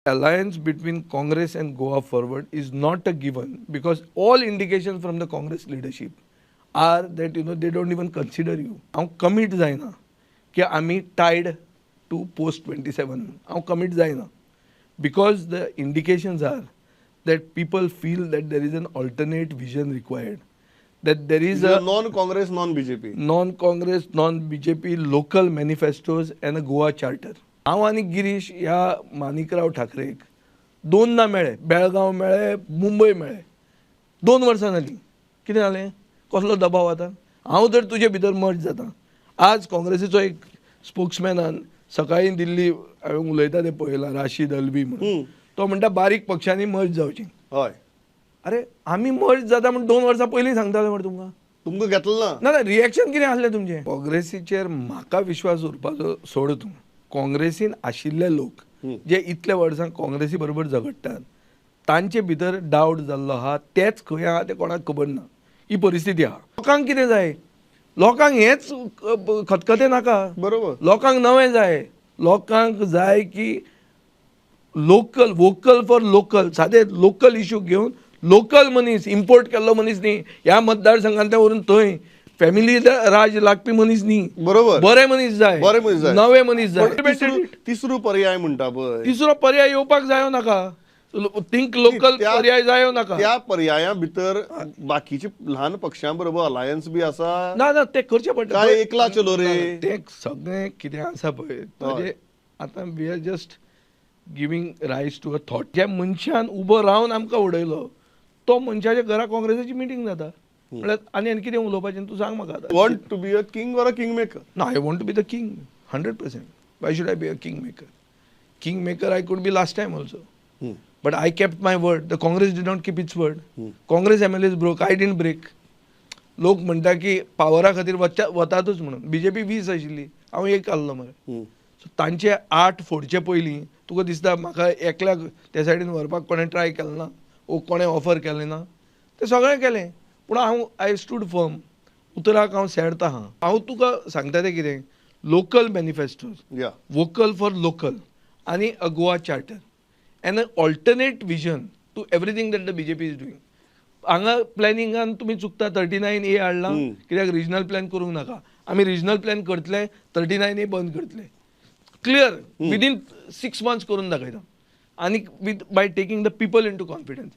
alliance between Congress and Goa Forward is not a given because all indications from the Congress leadership are that they don't even consider you. हांव commit जायना की आमी tied to post 27. हांव commit जायना because the indications are that people feel that there is an alternate vision required. That there is a non-Congress, non-BJP. non-Congress, non-BJP local manifestos and a Goa charter. हांव आनी गिरीश ह्या माणिकराव ठाकरेक दोनदा मेळ्ळे, बेळगांव मेळ्ळे, मुंबय मेळ्ळे. 2 वर्सां जालीं. कितें जालें? कसलो दबाव आता? हांव जर तुजे भितर मर्ज जाता. आज काँग्रेसीचो एक स्पोक्समॅनान सकाळीं दिल्ली हांवें उलयता तें पळयलां राशीद अल्वी म्हणून. तो म्हणटा बारीक पक्षांनी मर्ज जावचीं. हय. अरे आमी मर्ज जाता म्हण 2 वर्सां पयलीं सांगताले मरे तुमकां. तुमकां घेतलं ना रिएक्शन कितें आसलें तुमचें? काँग्रेसीचेर म्हाका विश्वास उरपाचो सोड तूं. काँग्रेसीन आशिल्ले लोक जे इतल्या वर्सां काँग्रेसी बरोबर झगडटात तांचे भितर डावट जाल्लो आहा तेच खंय आहा तें कोणाक खबर ना. ही परिस्थिती आहा. लोकांक कितें जाय? लोकांक हेच खतखतें नाका. बरोबर. लोकांक नवें जाय. लोकांक जाय की लोकल वोकल फॉर लोकल सादे लोकल इश्यू घेवन लोकल मनीस इम्पोर्ट केल्लो मनीस न्ही. ह्या मतदारसंघांतल्या व्हरून थंय फॅमिली राज लागपी मनीस न्ही. बरोबर. बरे मनीस जाय. बरे मनीस जाय. नवे मनीस जाय. तिसरो पर्याय म्हणटा पळय. तिसरो पर्याय येवपाक जायो नाका. थिंक लोकल पर्याय जायो नाका. त्या पर्याया भितर बाकीचे ल्हान पक्षां बरोबर अलायन्स बी आसा. ना ना ते करचे पडटा. काय एकला चलो रे. ते सगळें कितें आसा पळय ताजे आतां वी आर जस्ट गिवींग रायज टू अ थॉट. ज्या मनशान उबो रावन आमकां उडयलो तो मनशाच्या घरा काँग्रेसीची मिटींग जाता. म्हळ्यार आनी कितें उलोवपाचें तूं सांग म्हाका. Want to be a king or a king maker. No, I want to be the king, 100%. Why should I be a kingmaker? Kingmaker I could be last time also. But I kept my word. The Congress did not keep its word. Congress MLAs broke. I didn't break. लोक म्हणटा की पावरा खातीर वतातूच म्हणून. BJP 20 आशिल्ली. हांव 1 आहलो मरे. So तांचे 8 फोडचे पयलीं तुका दिसता म्हाका एकल्याक त्या सायडीन व्हरपाक कोणें ट्राय केलें ना ओ कोणें ऑफर केलें ना. तें सगळें केलें. पूण हांव आय स्टूड फर्म. उतराक हांव सेडत आहा. हांव तुका सांगता तें कितें local manifestos vocal for local आनी a Goa charter an alternate vision to everything that the BJP is doing. हांगा प्लॅनिंगान तुमी चुकता 39A हाडला कित्याक रिजनल प्लॅन करूंक नाका. आमी रिजनल प्लॅन करतले 39A बंद करतले. क्लियर विदीन 6 months करून दाखयता. आनी by taking the people into confidence.